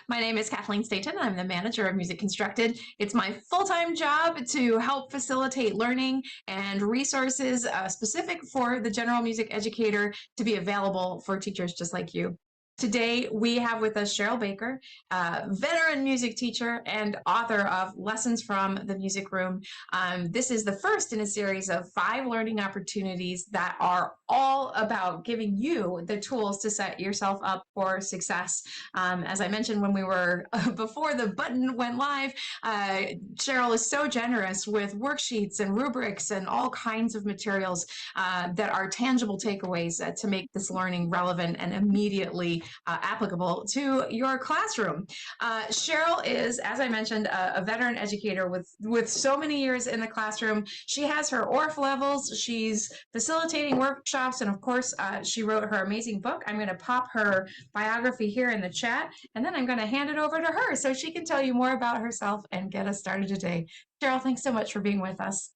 My name is Kathleen Staten. I'm the manager of Music Constructed. It's my full-time job to help facilitate learning and resources specific for the general music educator to be available for teachers just like you. Today, we have with us Cheryl Baker, veteran music teacher and author of Lessons from the Music Room. This is the first in a series of 5 learning opportunities that are all about giving you the tools to set yourself up for success. As I mentioned when we were, before the button went live, Cheryl is so generous with worksheets and rubrics and all kinds of materials that are tangible takeaways to make this learning relevant and immediately applicable to your classroom. Cheryl is, as I mentioned, a veteran educator with so many years in the classroom. She has her ORF levels. She's facilitating workshops, and of course, she wrote her amazing book. I'm going to pop her biography here in the chat, and then I'm going to hand it over to her so she can tell you more about herself and get us started today. Cheryl, thanks so much for being with us.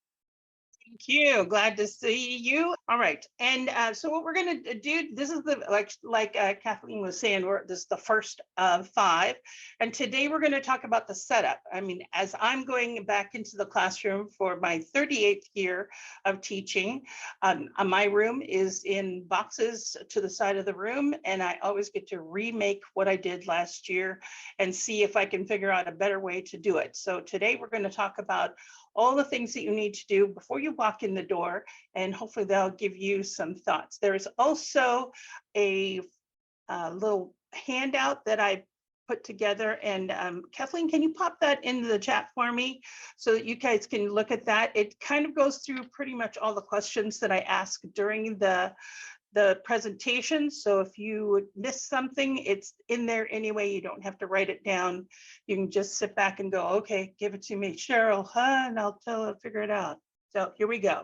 Thank you. Glad to see you. All right. And so what we're going to do, this is the, like Kathleen was saying, this is the first of 5. And today we're going to talk about the setup. I mean, as I'm going back into the classroom for my 38th year of teaching, my room is in boxes to the side of the room. And I always get to remake what I did last year and see if I can figure out a better way to do it. So today we're going to talk about all the things that you need to do before you walk in the door, and hopefully they'll give you some thoughts. There is also a little handout that I put together, and Kathleen, can you pop that into the chat for me so that you guys can look at that? It kind of goes through pretty much all the questions that I ask during the presentation. So if you would miss something, it's in there anyway. You don't have to write it down. You can just sit back and go, okay, give it to me, Cheryl, and I'll figure it out. So here we go.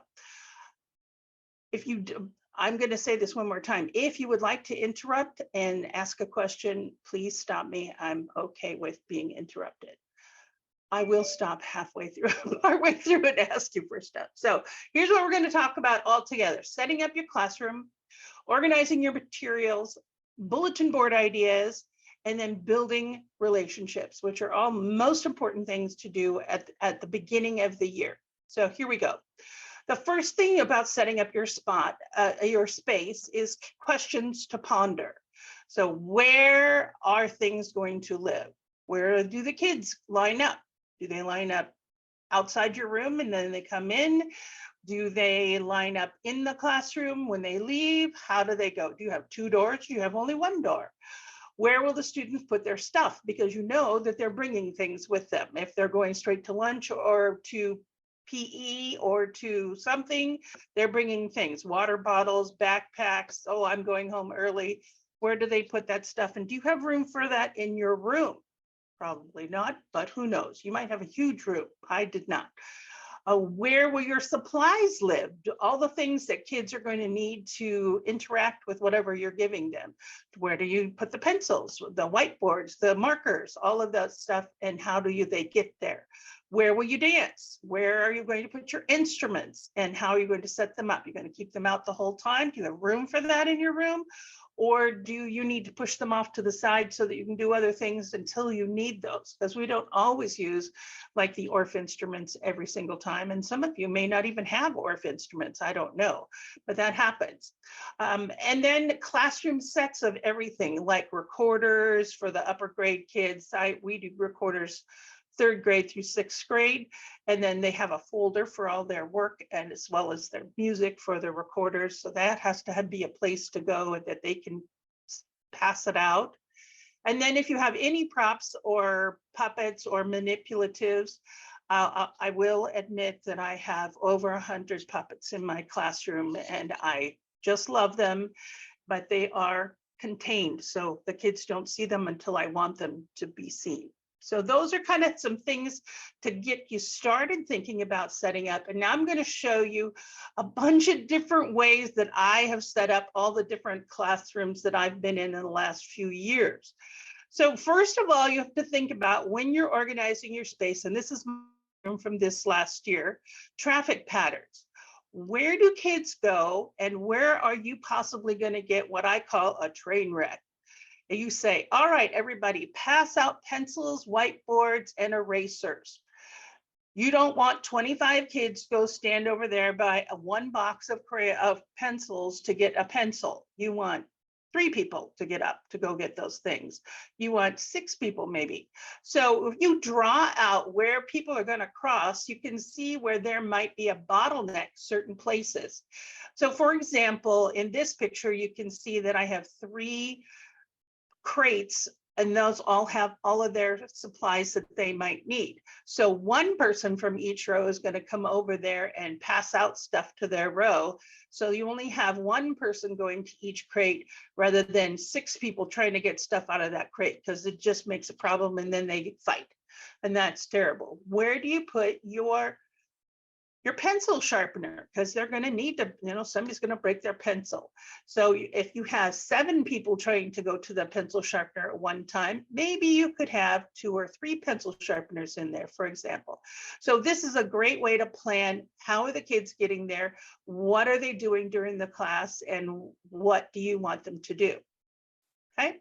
If you do, I'm going to say this one more time. If you would like to interrupt and ask a question, please stop me. I'm okay with being interrupted. I will stop halfway through, partway through and ask you for stuff. So here's what we're going to talk about all together: setting up your classroom, organizing your materials, bulletin board ideas, and then building relationships, which are all most important things to do at the beginning of the year. So here we go. The first thing about setting up your your space is questions to ponder. So where are things going to live? Where do the kids line up? Do they line up outside your room and then they come in? Do they line up in the classroom when they leave? How do they go? Do you have 2 doors? Do you have only 1 door? Where will the students put their stuff? Because you know that they're bringing things with them. If they're going straight to lunch or to PE or to something, they're bringing things, water bottles, backpacks. Oh, I'm going home early. Where do they put that stuff? And do you have room for that in your room? Probably not, but who knows? You might have a huge room. I did not. Where will your supplies live? All the things that kids are going to need to interact with whatever you're giving them. Where do you put the pencils, the whiteboards, the markers, all of that stuff, and how do they get there? Where will you dance? Where are you going to put your instruments, and how are you going to set them up? You're going to keep them out the whole time? Do you have room for that in your room? Or do you need to push them off to the side so that you can do other things until you need those? Because we don't always use like the ORF instruments every single time. And some of you may not even have ORF instruments. I don't know, but that happens. And then classroom sets of everything, like recorders for the upper grade kids. We do recorders 3rd grade through 6th grade. And then they have a folder for all their work and as well as their music for their recorders. So that has to be a place to go and that they can pass it out. And then if you have any props or puppets or manipulatives, I will admit that I have over 100 puppets in my classroom and I just love them, but they are contained. So the kids don't see them until I want them to be seen. So those are kind of some things to get you started thinking about setting up. And now I'm going to show you a bunch of different ways that I have set up all the different classrooms that I've been in the last few years. So first of all, you have to think about when you're organizing your space, and this is from this last year, traffic patterns. Where do kids go and where are you possibly going to get what I call a train wreck? You say, all right, everybody, pass out pencils, whiteboards, and erasers. You don't want 25 kids to go stand over there by one box of pencils to get a pencil. You want 3 people to get up to go get those things. You want 6 people maybe. So if you draw out where people are going to cross, you can see where there might be a bottleneck certain places. So for example, in this picture, you can see that I have 3 crates, and those all have all of their supplies that they might need. So one person from each row is going to come over there and pass out stuff to their row. So you only have one person going to each crate rather than 6 people trying to get stuff out of that crate, because it just makes a problem and then they fight. And that's terrible. Where do you put your pencil sharpener? Because they're going to need to, somebody's going to break their pencil. So if you have 7 people trying to go to the pencil sharpener at one time, maybe you could have 2 or 3 pencil sharpeners in there, for example. So this is a great way to plan, how are the kids getting there? What are they doing during the class? And what do you want them to do? Okay.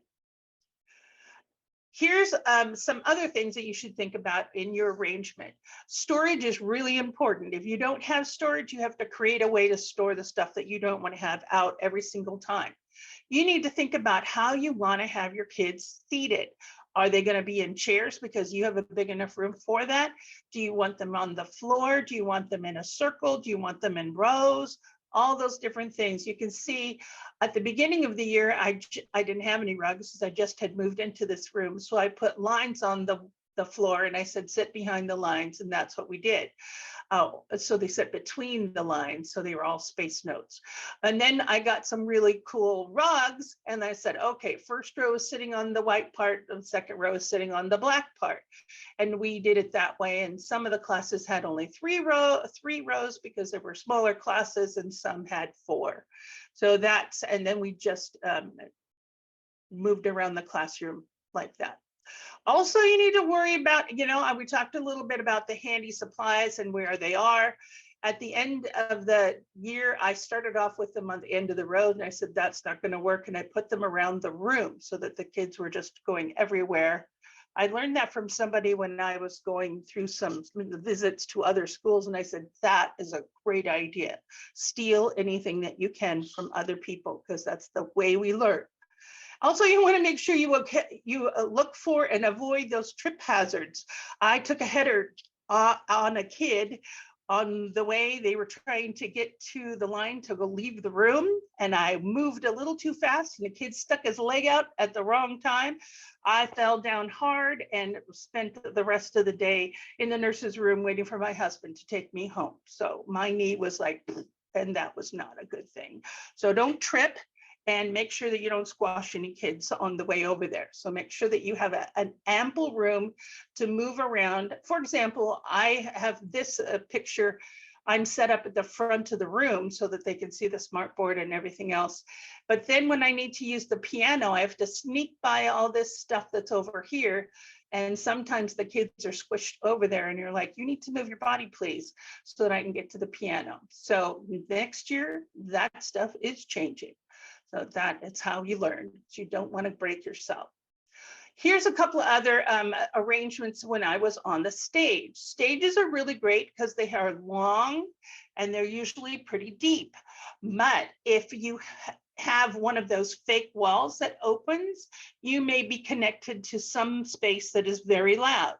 Here's some other things that you should think about in your arrangement. Storage is really important. If you don't have storage, you have to create a way to store the stuff that you don't want to have out every single time. You need to think about how you want to have your kids seated. Are they going to be in chairs because you have a big enough room for that? Do you want them on the floor? Do you want them in a circle? Do you want them in rows? All those different things. You can see at the beginning of the year, I didn't have any rugs because I just had moved into this room. So I put lines on the floor and I said, sit behind the lines. And that's what we did. So they sit between the lines. So they were all space notes. And then I got some really cool rugs. And I said, okay, first row is sitting on the white part. The second row is sitting on the black part. And we did it that way. And some of the classes had only 3 rows because there were smaller classes, and some had 4. So that's, and then we just moved around the classroom like that. Also, you need to worry about, we talked a little bit about the handy supplies and where they are. At the end of the year, I started off with them on the end of the road, and I said, that's not going to work. And I put them around the room so that the kids were just going everywhere. I learned that from somebody when I was going through some visits to other schools, and I said, that is a great idea. Steal anything that you can from other people, because that's the way we learn. Also, you want to make sure you look for and avoid those trip hazards. I took a header on a kid on the way they were trying to get to the line to go leave the room, and I moved a little too fast, and the kid stuck his leg out at the wrong time. I fell down hard and spent the rest of the day in the nurse's room waiting for my husband to take me home. So my knee was like, and that was not a good thing. So don't trip. And make sure that you don't squash any kids on the way over there. So make sure that you have an ample room to move around. For example, I have this picture. I'm set up at the front of the room so that they can see the smart board and everything else. But then when I need to use the piano, I have to sneak by all this stuff that's over here. And sometimes the kids are squished over there, and you're like, you need to move your body, please, so that I can get to the piano. So next year, that stuff is changing. So that is how you learn. So you don't want to break yourself. Here's a couple of other arrangements when I was on the stage. Stages are really great because they are long and they're usually pretty deep. But if you have one of those fake walls that opens, you may be connected to some space that is very loud.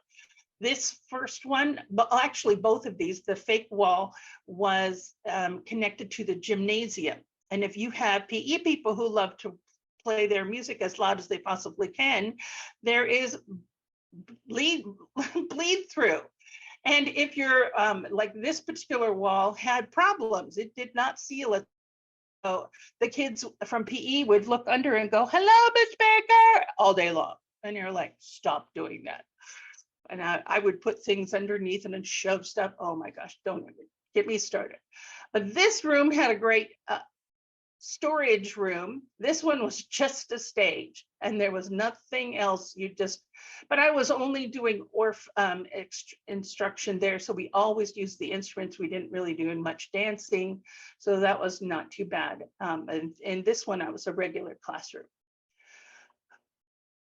This first one, but actually both of these, the fake wall was connected to the gymnasium. And if you have PE people who love to play their music as loud as they possibly can, there is bleed through. And if you're like this particular wall had problems, it did not seal it. So the kids from PE would look under and go, hello, Miss Baker, all day long. And you're like, stop doing that. And I would put things underneath and then shove stuff. Oh my gosh, don't get me started. But this room had a great storage room. This one was just a stage and there was nothing else. But I was only doing ORF instruction there. So we always used the instruments. We didn't really do much dancing. So that was not too bad. And in this one, I was a regular classroom.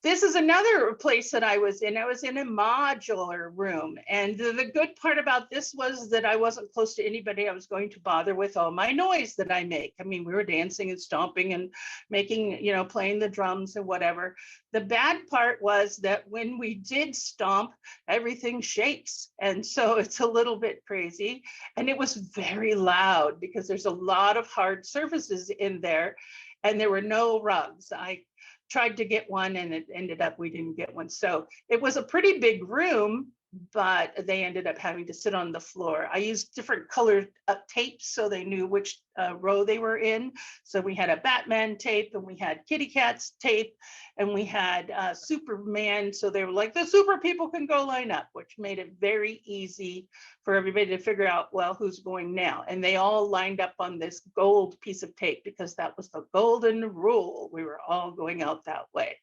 This is another place that I was in. I was in a modular room. And the good part about this was that I wasn't close to anybody I was going to bother with all my noise that I make. I mean, we were dancing and stomping and making, playing the drums and whatever. The bad part was that when we did stomp, everything shakes. And so it's a little bit crazy. And it was very loud because there's a lot of hard surfaces in there and there were no rugs. I tried to get one and it ended up we didn't get one. So it was a pretty big room, but they ended up having to sit on the floor. I used different colored tapes so they knew which row they were in. So we had a Batman tape and we had Kitty Cat's tape and we had Superman. So they were like, the super people can go line up, which made it very easy for everybody to figure out, well, who's going now. And they all lined up on this gold piece of tape because that was the golden rule. We were all going out that way.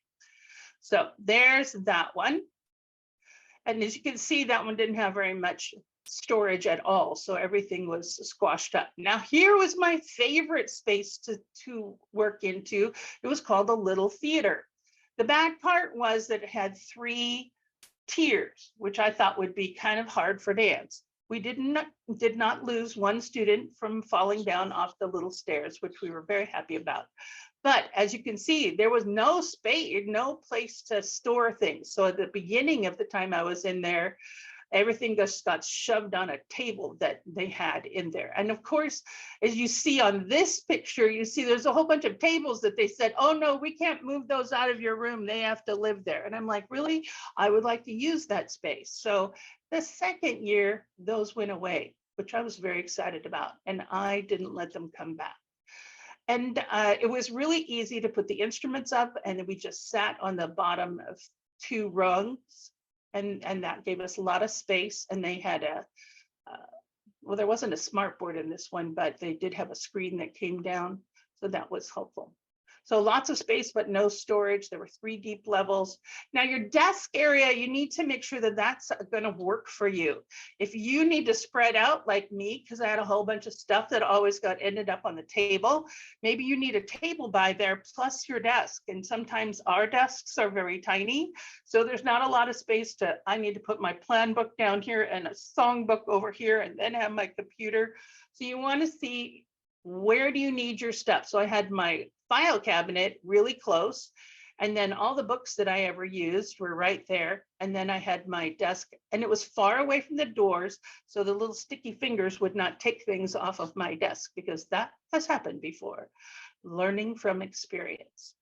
So there's that one. And as you can see, that one didn't have very much storage at all. So everything was squashed up. Now here was my favorite space to work into. It was called the Little Theater. The bad part was that it had 3 tiers, which I thought would be kind of hard for dance. We did not lose one student from falling down off the little stairs, which we were very happy about. But as you can see, there was no space, no place to store things. So at the beginning of the time I was in there, everything just got shoved on a table that they had in there. And of course, as you see on this picture, you see there's a whole bunch of tables that they said, oh no, we can't move those out of your room. They have to live there. And I'm like, really? I would like to use that space. So the second year, those went away, which I was very excited about. And I didn't let them come back. And it was really easy to put the instruments up, and then we just sat on the bottom of 2 rungs, and that gave us a lot of space. And they had well, there wasn't a smart board in this one, but they did have a screen that came down, so that was helpful. So lots of space, but no storage. There were 3 deep levels. Now your desk area, you need to make sure that that's going to work for you. If you need to spread out like me, because I had a whole bunch of stuff that always ended up on the table, maybe you need a table by there plus your desk. And sometimes our desks are very tiny. So there's not a lot of space I need to put my plan book down here and a song book over here and then have my computer. So you want to see, where do you need your stuff? So I had my file cabinet really close. And then all the books that I ever used were right there. And then I had my desk, and it was far away from the doors. So the little sticky fingers would not take things off of my desk, because that has happened before. Learning from experience.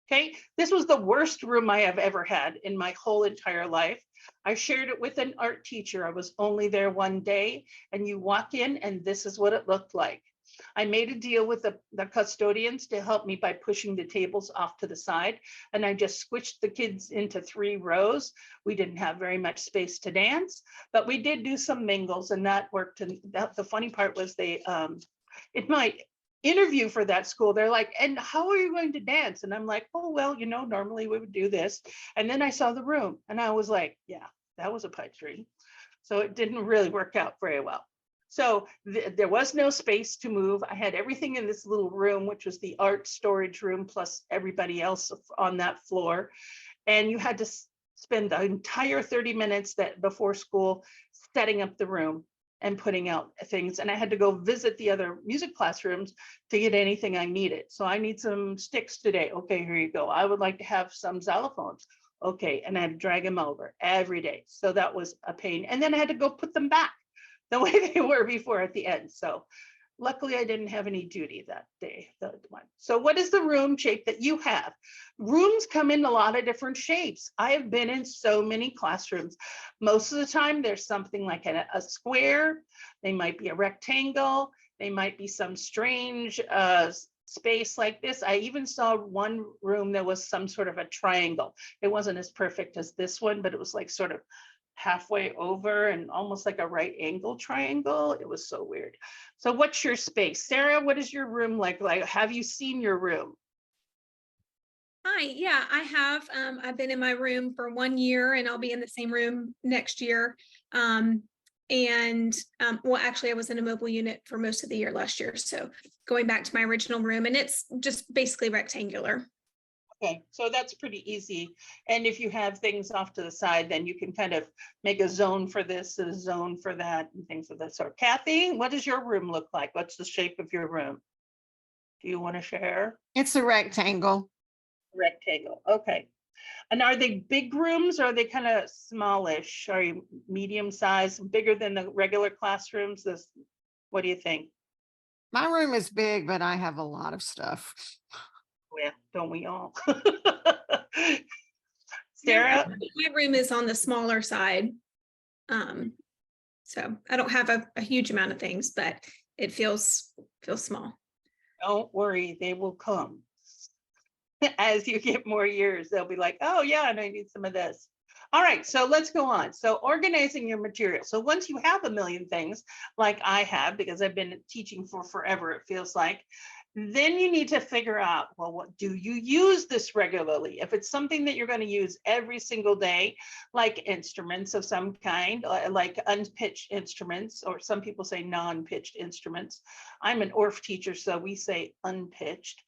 Okay, this was the worst room I have ever had in my whole entire life. I shared it with an art teacher. I was only there one day, and you walk in and this is what it looked like. I made a deal with the custodians to help me by pushing the tables off to the side, and I just switched the kids into 3 rows. We didn't have very much space to dance, but we did do some mingles, and that worked. And the funny part was they, in my interview for that school, they're like, and how are you going to dance? And I'm like, oh, well, normally we would do this. And then I saw the room and I was like, yeah, that was a pipe dream. So it didn't really work out very well. So there was no space to move. I had everything in this little room, which was the art storage room, plus everybody else on that floor. And you had to spend the entire 30 minutes before school setting up the room and putting out things. And I had to go visit the other music classrooms to get anything I needed. So I need some sticks today. Okay, here you go. I would like to have some xylophones. Okay, and I had to drag them over every day. So that was a pain. And then I had to go put them back the way they were before at the end. So luckily I didn't have any duty that day, that one. So what is the room shape that you have? Rooms come in a lot of different shapes. I have been in so many classrooms. Most of the time there's something like a square. They might be a rectangle. They might be some strange space like this. I even saw one room that was some sort of a triangle. It wasn't as perfect as this one, but it was like sort of halfway over and almost like a right angle triangle. It was so weird. So what's your space? Sarah, what is your room like? Have you seen your room? Hi, yeah, I have. I've been in my room for 1 year and I'll be in the same room next year. Well, actually I was in a mobile unit for most of the year last year. So going back to my original room, and it's just basically rectangular. Okay, so that's pretty easy. And if you have things off to the side, then you can kind of make a zone for this, a zone for that, and things of that sort. Kathy, what does your room look like? What's the shape of your room? Do you want to share? It's a rectangle. Rectangle, okay. And are they big rooms or are they kind of smallish? Are you medium size, bigger than the regular classrooms? What do you think? My room is big, but I have a lot of stuff. Well, don't we all? Yeah, Sarah? my room is on the smaller side. So I don't have a huge amount of things, but it feels small. Don't worry, they will come. As you get more years, they'll be like, oh yeah, and I need some of this. All right, so let's go on. So organizing your material. So once you have a million things, like I have, because I've been teaching for forever, it feels like, then you need to figure out, well, what do you use this regularly? If it's something that you're going to use every single day, like instruments of some kind, like unpitched instruments, or some people say non-pitched instruments. I'm an ORF teacher, so we say unpitched.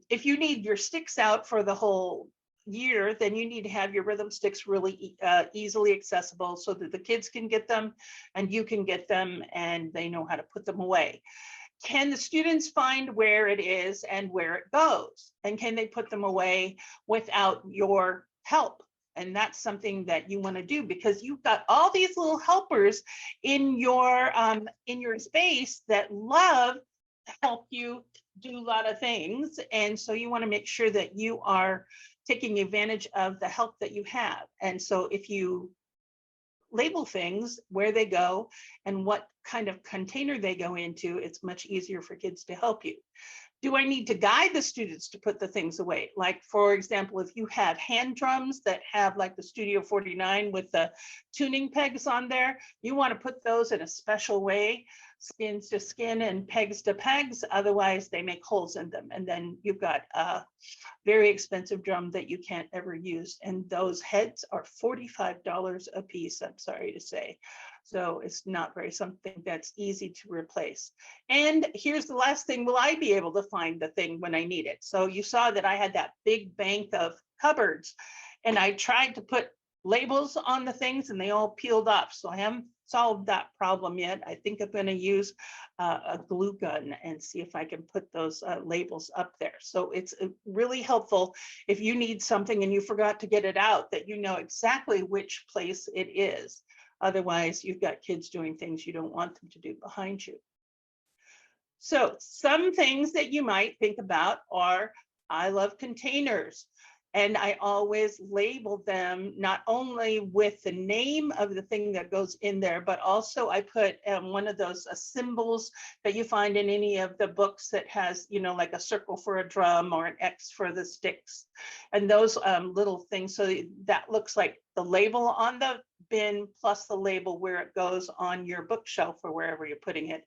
If you need your sticks out for the whole year, then you need to have your rhythm sticks really easily accessible so that the kids can get them and you can get them and they know how to put them away. Can the students find where it is and where it goes? And can they put them away without your help? And that's something that you want to do because you've got all these little helpers in your space that love to help you do a lot of things. And so you want to make sure that you are taking advantage of the help that you have. And so if you label things, where they go and what kind of container they go into, it's much easier for kids to help you. Do I need to guide the students to put the things away? Like, for example, if you have hand drums that have like the Studio 49 with the tuning pegs on there, you want to put those in a special way, skins to skin and pegs to pegs. Otherwise, they make holes in them. And then you've got a very expensive drum that you can't ever use. And those heads are $45 a piece, I'm sorry to say. So it's not very something that's easy to replace. And here's the last thing, will I be able to find the thing when I need it? So you saw that I had that big bank of cupboards and I tried to put labels on the things and they all peeled off. So I haven't solved that problem yet. I think I'm going to use a glue gun and see if I can put those labels up there. So it's really helpful if you need something and you forgot to get it out, that you know exactly which place it is. Otherwise, you've got kids doing things you don't want them to do behind you. So some things that you might think about are, I love containers. And I always label them not only with the name of the thing that goes in there, but also I put one of those symbols that you find in any of the books that has, you know, like a circle for a drum or an X for the sticks. And those little things, so that looks like the label on the bin plus the label where it goes on your bookshelf or wherever you're putting it.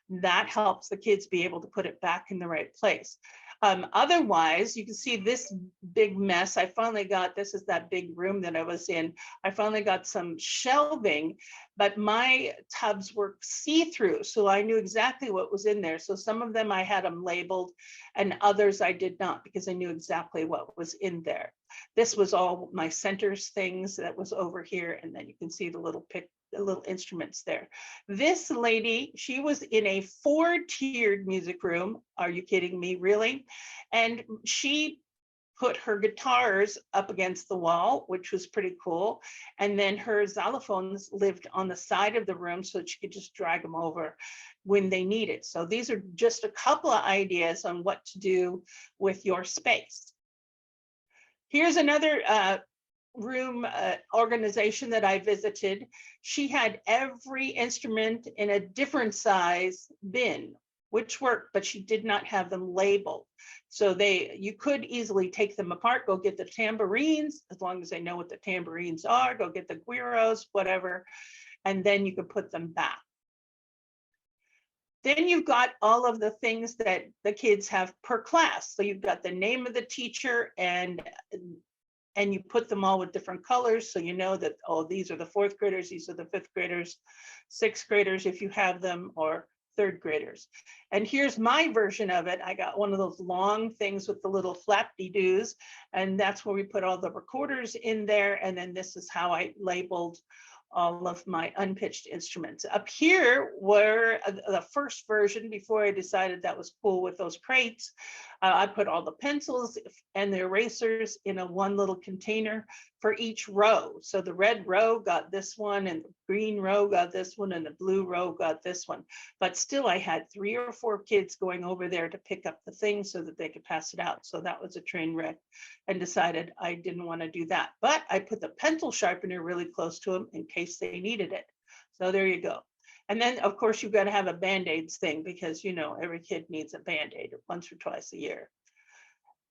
That helps the kids be able to put it back in the right place. Otherwise, you can see this big mess. I finally got, this is that big room that I was in. I finally got some shelving, but my tubs were see-through. So I knew exactly what was in there. So some of them I had them labeled and others I did not because I knew exactly what was in there. This was all my centers things that was over here. And then you can see the little instruments there. This lady, she was in a 4-tiered music room. Are you kidding me, really? And she put her guitars up against the wall, which was pretty cool. And then her xylophones lived on the side of the room so that she could just drag them over when they need it. So these are just a couple of ideas on what to do with your space. Here's another room organization that I visited. She had every instrument in a different size bin, which worked, but she did not have them labeled. So you could easily take them apart, go get the tambourines, as long as they know what the tambourines are, go get the guiros, whatever, and then you could put them back. Then you've got all of the things that the kids have per class. So you've got the name of the teacher and you put them all with different colors. So you know that, oh, these are the 4th graders, these are the 5th graders, 6th graders if you have them, or third graders. And here's my version of it. I got one of those long things with the little flap-de-doos, and that's where we put all the recorders in there. And then this is how I labeled all of my unpitched instruments. Up here were the first version before I decided that was cool with those crates. I put all the pencils and the erasers in a one little container for each row. So the red row got this one, and the green row got this one, and the blue row got this one. But still, I had 3 or 4 kids going over there to pick up the thing so that they could pass it out. So that was a train wreck, and decided I didn't want to do that. But I put the pencil sharpener really close to them in case they needed it. So there you go. And then, of course, you've got to have a Band-Aids thing, because, you know, every kid needs a Band-Aid once or twice a year.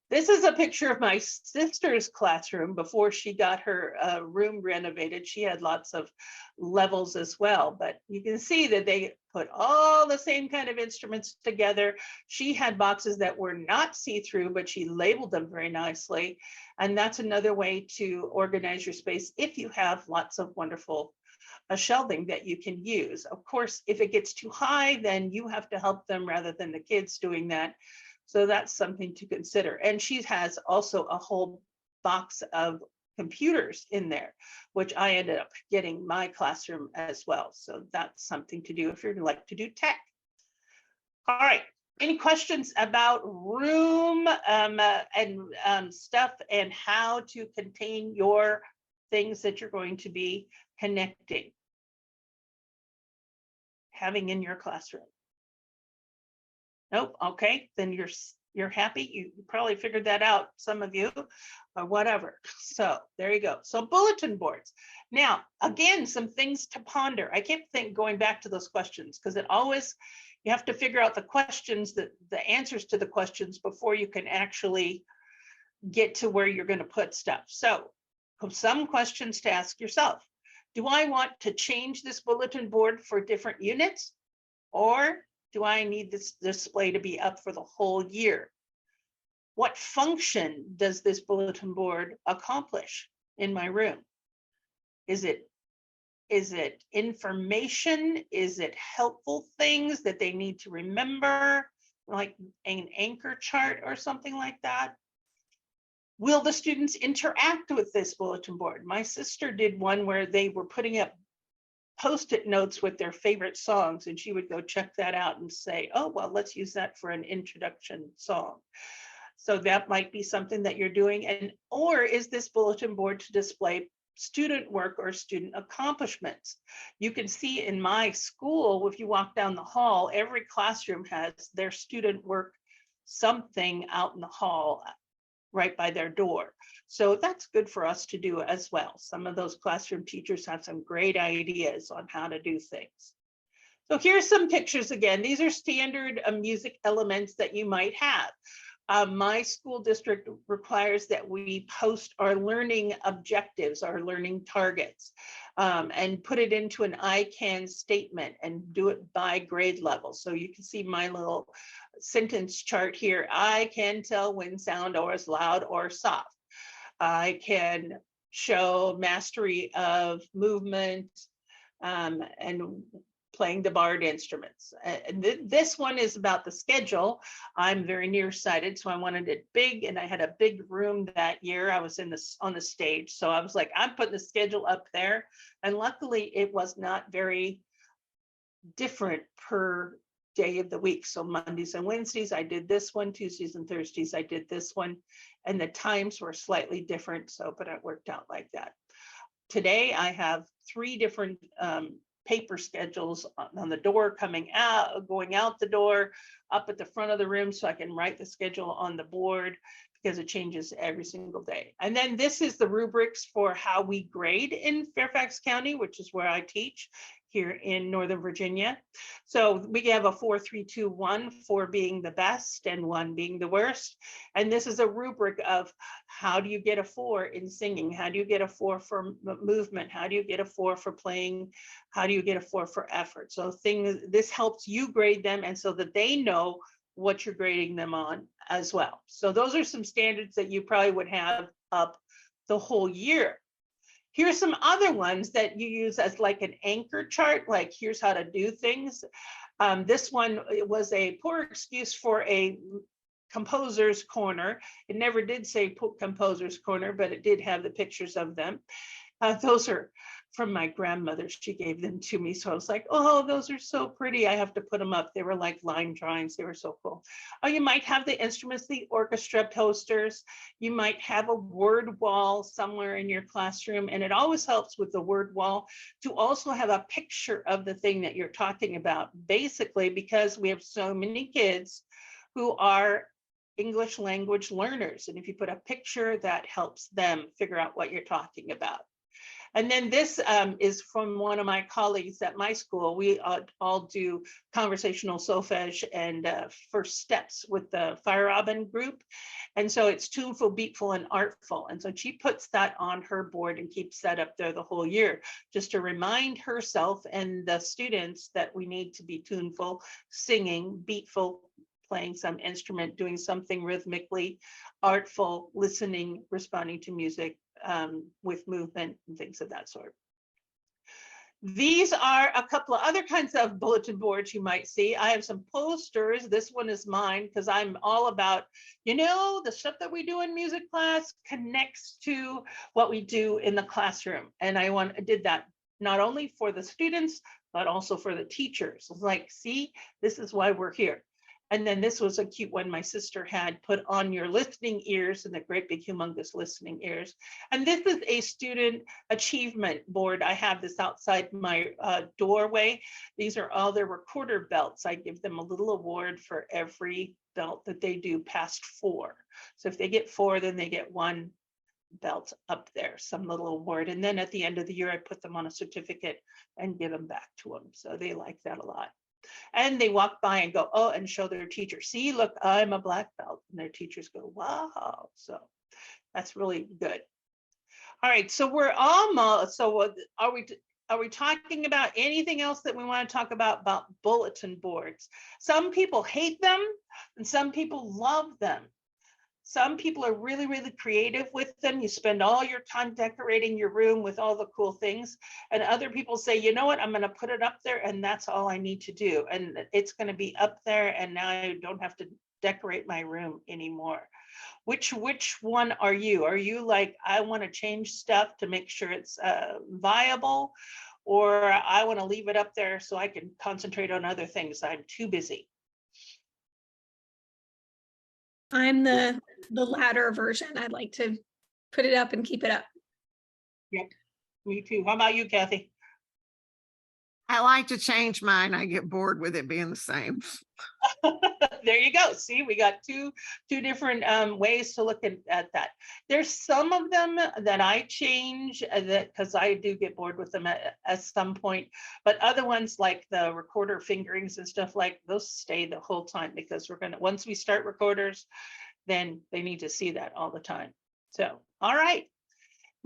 This is a picture of my sister's classroom before she got her room renovated. She had lots of levels as well, but you can see that they put all the same kind of instruments together. She had boxes that were not see-through, but she labeled them very nicely. And that's another way to organize your space if you have lots of wonderful shelving that you can use. Of course, if it gets too high, then you have to help them rather than the kids doing that. So that's something to consider. And she has also a whole box of computers in there, which I ended up getting my classroom as well. So that's something to do if you'd like to do tech. All right. Any questions about room and stuff and how to contain your things that you're going to be connecting, having in your classroom? Nope. Okay, then you're happy. You probably figured that out, some of you, or whatever. So there you go. So bulletin boards. Now, again, some things to ponder. I kept going back to those questions, because it always, you have to figure out the questions, the answers to the questions before you can actually get to where you're going to put stuff. So some questions to ask yourself. Do I want to change this bulletin board for different units? Or do I need this display to be up for the whole year? What function does this bulletin board accomplish in my room? Is it information? Is it helpful things that they need to remember, like an anchor chart or something like that? Will the students interact with this bulletin board? My sister did one where they were putting up Post-it notes with their favorite songs, and she would go check that out and say, oh, well, let's use that for an introduction song. So that might be something that you're doing. And or is this bulletin board to display student work or student accomplishments? You can see in my school, if you walk down the hall, every classroom has their student work something out in the hall right by their door. So that's good for us to do as well. Some of those classroom teachers have some great ideas on how to do things. So here's some pictures again. These are standard music elements that you might have. My school district requires that we post our learning objectives, our learning targets, and put it into an I can statement and do it by grade level. So you can see my little sentence chart here. I can tell when sound or is loud or soft. I can show mastery of movement and playing the barred instruments. And this one is about the schedule. I'm very nearsighted, so I wanted it big, and I had a big room that year. I was on the stage, so I was like, I'm putting the schedule up there. And luckily, it was not very different per day of the week. So Mondays and Wednesdays, I did this one. Tuesdays and Thursdays, I did this one. And the times were slightly different, so but it worked out like that. Today, I have 3 different paper schedules on the door coming out, going out the door, up at the front of the room, so I can write the schedule on the board because it changes every single day. And then this is the rubrics for how we grade in Fairfax County, which is where I teach here in Northern Virginia. So we have a 4, 3, 2, 1, 4 being the best and 1 being the worst. And this is a rubric of how do you get a 4 in singing? How do you get a 4 for movement? How do you get a 4 for playing? How do you get a 4 for effort? So this helps you grade them, and so that they know what you're grading them on as well. So those are some standards that you probably would have up the whole year. Here's some other ones that you use as like an anchor chart, like here's how to do things. This one was a poor excuse for a composer's corner. It never did say composer's corner, but it did have the pictures of them. Those are from my grandmother. She gave them to me. So I was like, oh, those are so pretty. I have to put them up. They were like line drawings. They were so cool. Oh, you might have the instruments, the orchestra posters. You might have a word wall somewhere in your classroom. And it always helps with the word wall to also have a picture of the thing that you're talking about, basically, because we have so many kids who are English language learners. And if you put a picture, that helps them figure out what you're talking about. And then this is from one of my colleagues at my school. We all do conversational solfege and first steps with the Fire Robin group. And so it's tuneful, beatful, and artful. And so she puts that on her board and keeps that up there the whole year, just to remind herself and the students that we need to be tuneful, singing, beatful, playing some instrument, doing something rhythmically, artful, listening, responding to music, with movement and things of that sort. These are a couple of other kinds of bulletin boards you might see. I have some posters. This one is mine because I'm all about, the stuff that we do in music class connects to what we do in the classroom. And I did that not only for the students, but also for the teachers. It's like, see, this is why we're here. And then this was a cute one my sister had, put on your listening ears, and the great big humongous listening ears. And this is a student achievement board. I have this outside my doorway. These are all their recorder belts. I give them a little award for every belt that they do past 4. So if they get 4, then they get 1 belt up there, some little award. And then at the end of the year, I put them on a certificate and give them back to them. So they like that a lot. And they walk by and go, oh, and show their teacher, see, look, I'm a black belt. And their teachers go, wow. So that's really good. All right, so we're almost, so are we talking about anything else that we want to talk about bulletin boards? Some people hate them and some people love them. Some people are really, really creative with them. You spend all your time decorating your room with all the cool things. And other people say, you know what, I'm going to put it up there and that's all I need to do. And it's going to be up there and now I don't have to decorate my room anymore. Which one are you? Are you like, I want to change stuff to make sure it's viable, or I want to leave it up there so I can concentrate on other things? I'm too busy. I'm the latter version. I'd like to put it up and keep it up. Yep, me too. How about you, Kathy? I like to change mine. I get bored with it being the same. There you go. See, we got two different ways to look at that. There's some of them that I change that because I do get bored with them at some point, but other ones like the recorder fingerings and stuff, like those stay the whole time, because once we start recorders, then they need to see that all the time. So, all right.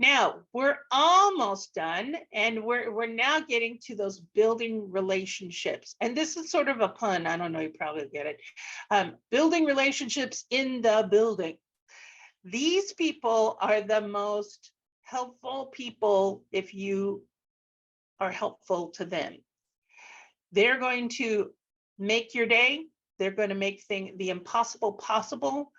Now we're almost done, and we're now getting to those building relationships. And this is sort of a pun. I don't know, you probably get it. Building relationships in the building. These people are the most helpful people if you are helpful to them. They're going to make your day. They're going to make the impossible possible,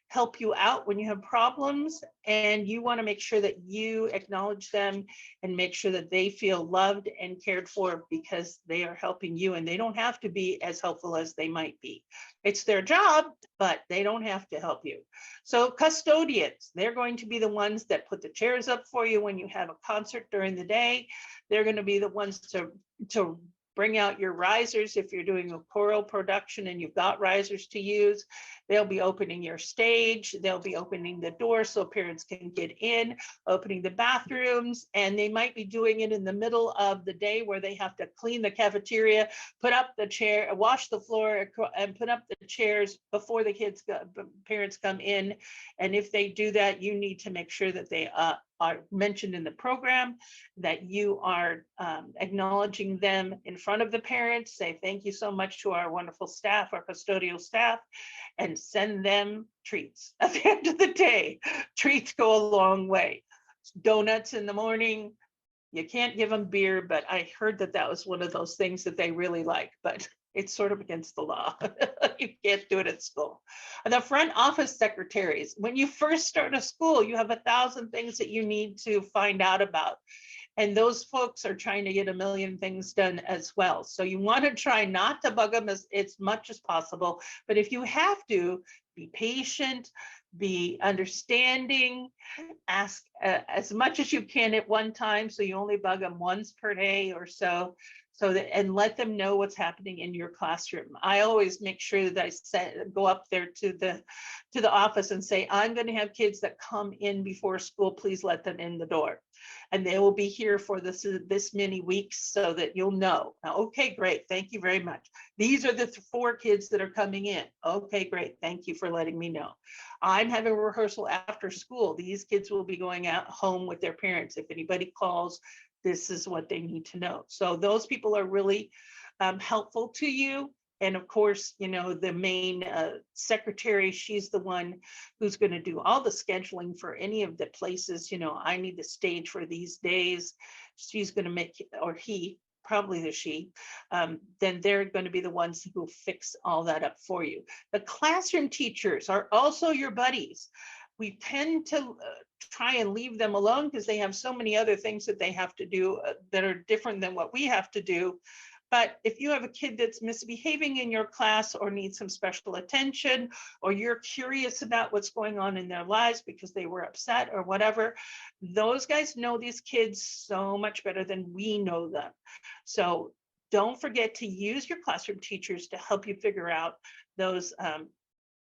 help you out when you have problems, and you want to make sure that you acknowledge them and make sure that they feel loved and cared for, because they are helping you and they don't have to be as helpful as they might be. It's their job, but they don't have to help you. So custodians, they're going to be the ones that put the chairs up for you when you have a concert during the day. They're going to be the ones to bring out your risers if you're doing a choral production and you've got risers to use. They'll be opening your stage. They'll be opening the door so parents can get in, opening the bathrooms, and they might be doing it in the middle of the day where they have to clean the cafeteria, put up the chair, wash the floor, and put up the chairs before the parents come in. And if they do that, you need to make sure that they are mentioned in the program, that you are acknowledging them in front of the parents. Say thank you so much to our wonderful staff, our custodial staff, and send them treats at the end of the day. Treats go a long way. Donuts in the morning. You can't give them beer, but I heard that was one of those things that they really like. But It's sort of against the law. You can't do it at school. The front office secretaries, when you first start a school, you have 1,000 things that you need to find out about. And those folks are trying to get a million things done as well. So you want to try not to bug them as much as possible. But if you have to, be patient, be understanding, ask as much as you can at one time. So you only bug them once per day or so. And let them know what's happening in your classroom. I always make sure that I go up there to the office and say, I'm going to have kids that come in before school. Please let them in the door. And they will be here for this many weeks so that you'll know. Now, okay, great. Thank you very much. These are the 4 kids that are coming in. Okay, great. Thank you for letting me know. I'm having a rehearsal after school. These kids will be going out home with their parents. If anybody calls, this is what they need to know. So those people are really helpful to you. And of course, the main secretary, she's the one who's going to do all the scheduling for any of the places. I need the stage for these days. She's going to make, or he, probably the she, then they're going to be the ones who fix all that up for you. The classroom teachers are also your buddies. We tend to try and leave them alone because they have so many other things that they have to do that are different than what we have to do. But if you have a kid that's misbehaving in your class or needs some special attention, or you're curious about what's going on in their lives because they were upset or whatever, those guys know these kids so much better than we know them. So don't forget to use your classroom teachers to help you figure out those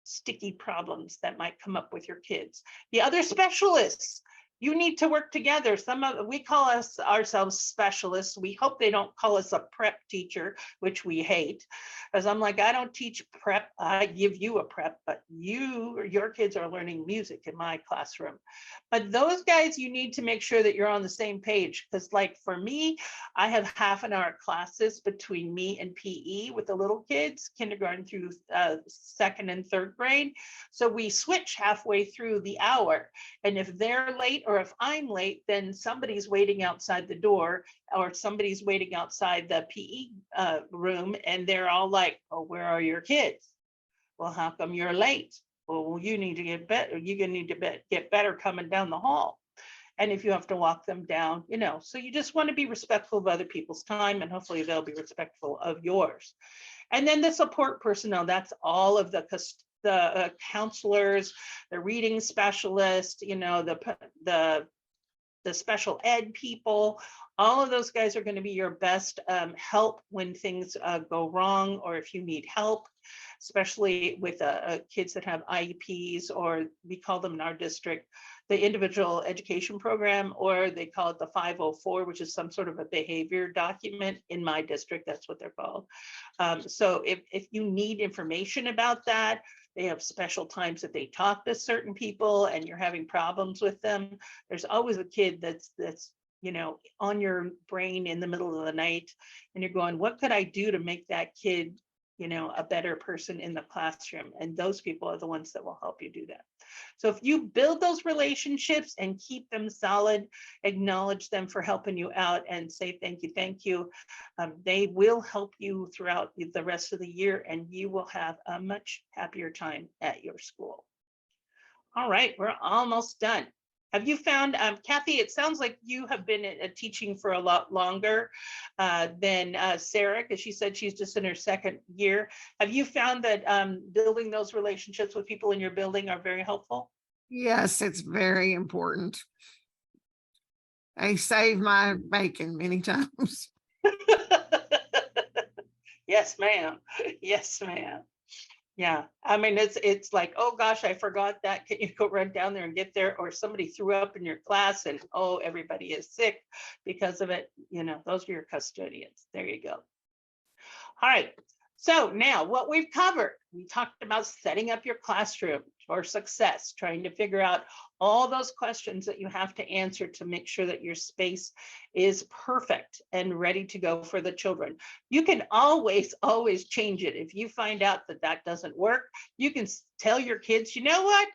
sticky problems that might come up with your kids. The other specialists, you need to work together. We call ourselves specialists. We hope they don't call us a prep teacher, which we hate, because I'm like, I don't teach prep. I give you a prep, but your kids are learning music in my classroom. But those guys, you need to make sure that you're on the same page, because like for me, I have half an hour classes between me and PE with the little kids, kindergarten through 2nd and 3rd grade. So we switch halfway through the hour. And if they're late, or if I'm late, then somebody's waiting outside the door, or somebody's waiting outside the PE room, and they're all like, oh, where are your kids? Well, how come you're late? Well, you need to get better. You're going to need to get better coming down the hall. And if you have to walk them down, so you just want to be respectful of other people's time, and hopefully they'll be respectful of yours. And then the support personnel, that's all of the counselors, the reading specialists, the special ed people. All of those guys are going to be your best help when things go wrong, or if you need help, especially with kids that have IEPs, or we call them in our district the individual education program, or they call it the 504, which is some sort of a behavior document. In my district, that's what they're called. So if you need information about that, they have special times that they talk to certain people and you're having problems with them. There's always a kid that's on your brain in the middle of the night, and you're going, what could I do to make that kid a better person in the classroom? And those people are the ones that will help you do that. So if you build those relationships and keep them solid, acknowledge them for helping you out and say thank you, they will help you throughout the rest of the year, and you will have a much happier time at your school. All right, we're almost done. Have you found, Kathy, it sounds like you have been teaching for a lot longer than Sarah, because she said she's just in her 2nd year. Have you found that building those relationships with people in your building are very helpful? Yes, it's very important. I save my bacon many times. Yes, ma'am. Yes, ma'am. Yeah, I mean, it's like, oh gosh, I forgot that. Can you go run down there and get there? Or somebody threw up in your class and oh, everybody is sick because of it. Those are your custodians. There you go. All right. So now what we've covered, we talked about setting up your classroom, for success, trying to figure out all those questions that you have to answer to make sure that your space is perfect and ready to go for the children. You can always change it. If you find out that that doesn't work, you can tell your kids, you know what?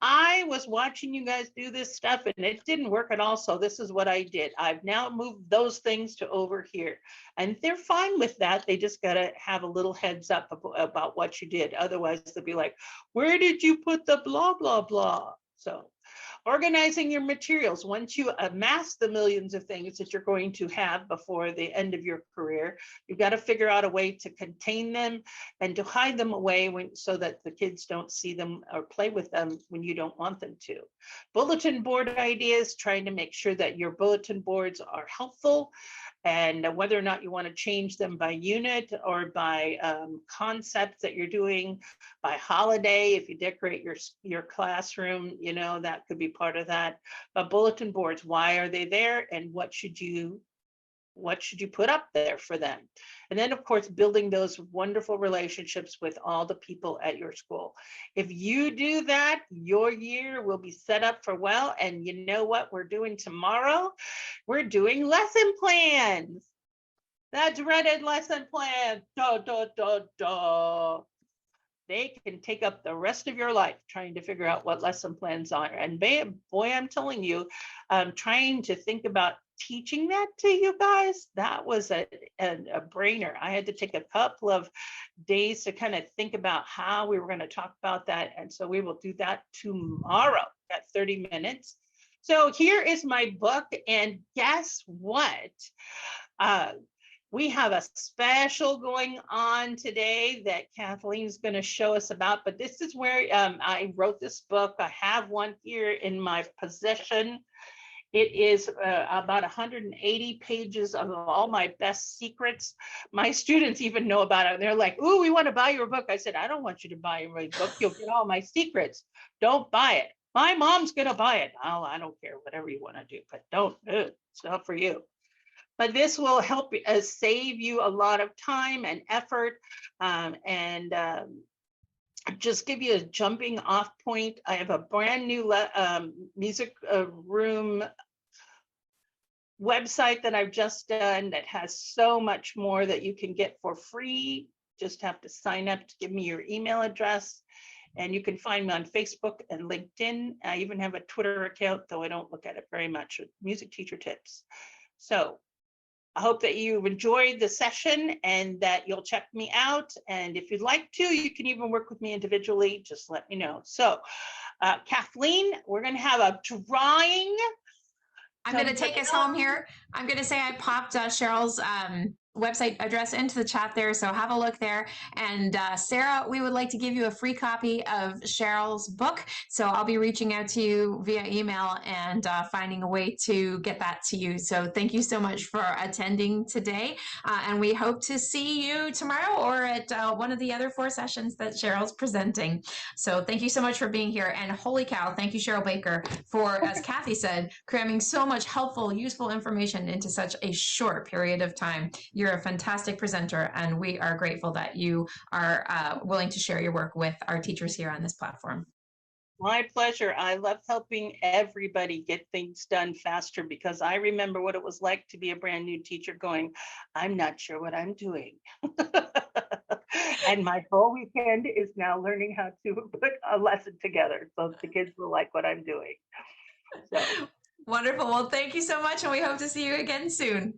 I was watching you guys do this stuff and it didn't work at all. So this is what I did. I've now moved those things to over here. And they're fine with that. They just got to have a little heads up about what you did. Otherwise, they'll be like, where did you put the blah, blah, blah? So organizing your materials. Once you amass the millions of things that you're going to have before the end of your career, you've got to figure out a way to contain them and to hide them away so that the kids don't see them or play with them when you don't want them to. Bulletin board ideas, trying to make sure that your bulletin boards are helpful, and whether or not you want to change them by unit or by concept that you're doing, by holiday. If you decorate your classroom, you know, that could be part of that. But bulletin boards, why are they there, and what should you put up there for them? And then, of course, building those wonderful relationships with all the people at your school. If you do that, your year will be set up for well. And you know what we're doing tomorrow? We're doing lesson plans. That dreaded lesson plan. Da, da, da, da. They can take up the rest of your life trying to figure out what lesson plans are. And boy, I'm telling you, trying to think about teaching that to you guys, that was a brainer. I had to take a couple of days to kind of think about how we were going to talk about that. And so we will do that tomorrow at 30 minutes. So here is my book. And guess what? We have a special going on today that Kathleen's going to show us about, but this is where I wrote this book. I have one here in my possession. It is about 180 pages of all my best secrets. My students even know about it. They're like, ooh, we want to buy your book. I said, I don't want you to buy my book. You'll get all my secrets. Don't buy it. My mom's going to buy it. Oh, I don't care, whatever you want to do, but don't do it. It's not for you. But this will help save you a lot of time and effort, and just give you a jumping off point. I have a brand new music room website that I've just done that has so much more that you can get for free. Just have to sign up to give me your email address. And you can find me on Facebook and LinkedIn. I even have a Twitter account, though I don't look at it very much, with Music Teacher Tips. So I hope that you've enjoyed the session and that you'll check me out. And if you'd like to, you can even work with me individually. Just let me know. So Kathleen, we're going to have a drawing. I'm going to take us home here. I'm going to say I popped Cheryl's website address into the chat there, so have a look there. And Sarah, we would like to give you a free copy of Cheryl's book, so I'll be reaching out to you via email and finding a way to get that to you. So thank you so much for attending today, and we hope to see you tomorrow or at one of the other 4 sessions that Cheryl's presenting. So thank you so much for being here, and holy cow, thank you, Cheryl Baker, for, as Kathy said, cramming so much helpful, useful information into such a short period of time. You're a fantastic presenter, and we are grateful that you are willing to share your work with our teachers here on this platform. My pleasure. I love helping everybody get things done faster, because I remember what it was like to be a brand new teacher going, I'm not sure what I'm doing. And my whole weekend is now learning how to put a lesson together so the kids will like what I'm doing. So. Wonderful. Well, thank you so much, and we hope to see you again soon.